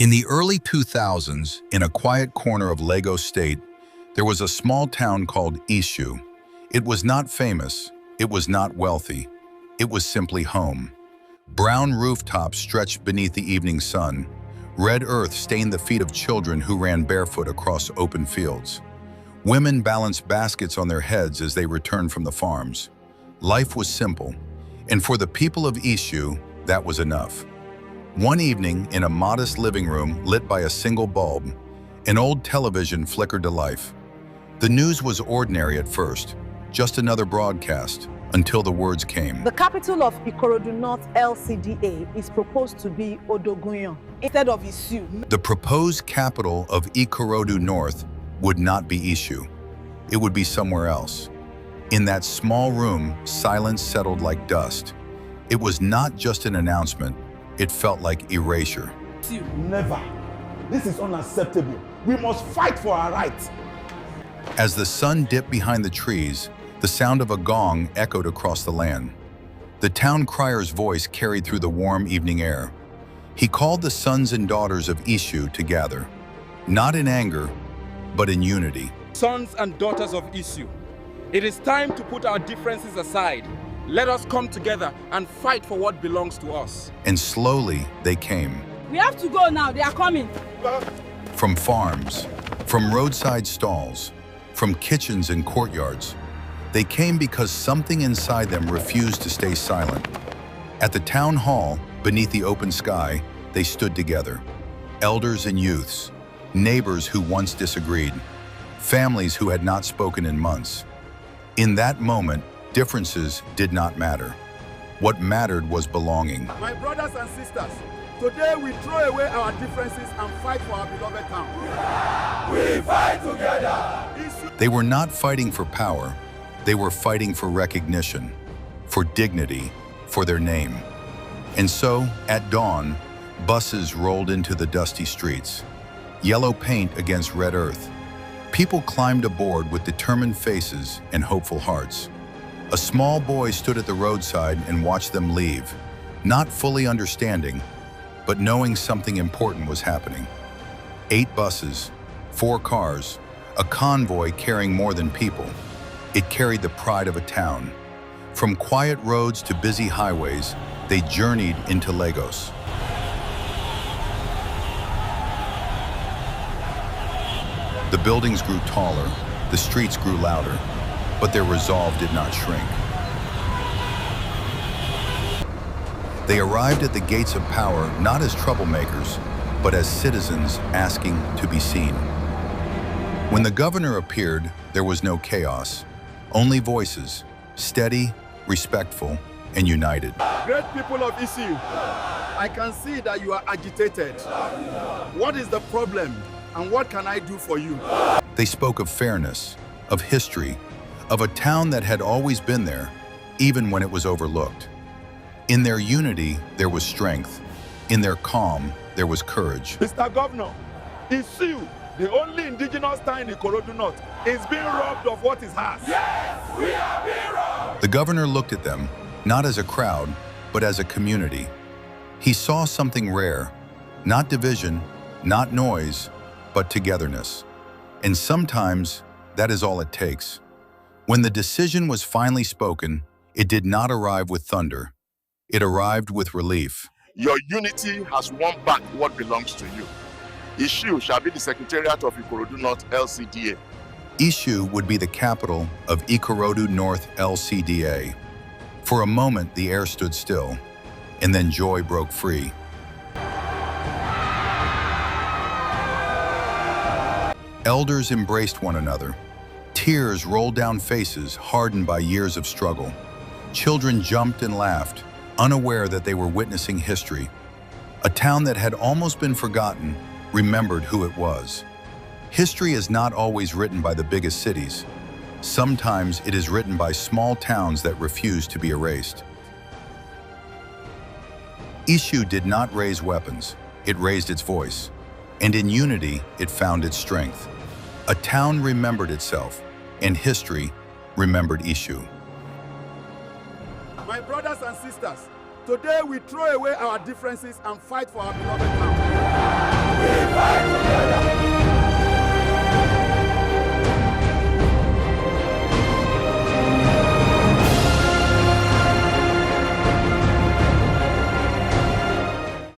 In the early 2000s, in a quiet corner of Lagos State, there was a small town called Isiu. It was not famous, it was not wealthy, it was simply home. Brown rooftops stretched beneath the evening sun. Red earth stained the feet of children who ran barefoot across open fields. Women balanced baskets on their heads as they returned from the farms. Life was simple, and for the people of Isiu, that was enough. One evening, in a modest living room lit by a single bulb, an old television flickered to life. The news was ordinary at first, just another broadcast, until the words came. The capital of Ikorodu North LCDA is proposed to be Odogunyan instead of Isiu. The proposed capital of Ikorodu North would not be Isiu. It would be somewhere else. In that small room, silence settled like dust. It was not just an announcement, it felt like erasure. Never. This is unacceptable. We must fight for our rights. As the sun dipped behind the trees, the sound of a gong echoed across the land. The town crier's voice carried through the warm evening air. He called the sons and daughters of Isiu to gather, not in anger, but in unity. Sons and daughters of Isiu, it is time to put our differences aside. Let us come together and fight for what belongs to us. And slowly they came. We have to go now, they are coming. From farms, from roadside stalls, from kitchens and courtyards. They came because something inside them refused to stay silent. At the town hall, beneath the open sky, they stood together. Elders and youths, neighbors who once disagreed, families who had not spoken in months. In that moment, differences did not matter. What mattered was belonging. My brothers and sisters, today we throw away our differences and fight for our beloved town. We fight together. They were not fighting for power. They were fighting for recognition, for dignity, for their name. And so, at dawn, buses rolled into the dusty streets. Yellow paint against red earth. People climbed aboard with determined faces and hopeful hearts. A small boy stood at the roadside and watched them leave, not fully understanding, but knowing something important was happening. 8 buses, 4 cars, a convoy carrying more than people. It carried the pride of a town. From quiet roads to busy highways, they journeyed into Lagos. The buildings grew taller, the streets grew louder, but their resolve did not shrink. They arrived at the gates of power not as troublemakers, but as citizens asking to be seen. When the governor appeared, there was no chaos, only voices, steady, respectful, and united. Great people of Isiu, I can see that you are agitated. What is the problem, and what can I do for you? They spoke of fairness, of history, of a town that had always been there, even when it was overlooked. In their unity, there was strength. In their calm, there was courage. Mr. Governor, Isiu, the only indigenous town in Ikorodu North, is being robbed of what is ours. Yes, we are being robbed! The governor looked at them, not as a crowd, but as a community. He saw something rare, not division, not noise, but togetherness. And sometimes, that is all it takes. When the decision was finally spoken, it did not arrive with thunder. It arrived with relief. Your unity has won back what belongs to you. Isiu shall be the Secretariat of Ikorodu North LCDA. Isiu would be the capital of Ikorodu North LCDA. For a moment, the air stood still, and then joy broke free. Elders embraced one another. Tears rolled down faces hardened by years of struggle. Children jumped and laughed, unaware that they were witnessing history. A town that had almost been forgotten remembered who it was. History is not always written by the biggest cities. Sometimes it is written by small towns that refuse to be erased. Isiu did not raise weapons, it raised its voice. And in unity, it found its strength. A town remembered itself, and history remembered Isiu. My brothers and sisters, today we throw away our differences and fight for our beloved town.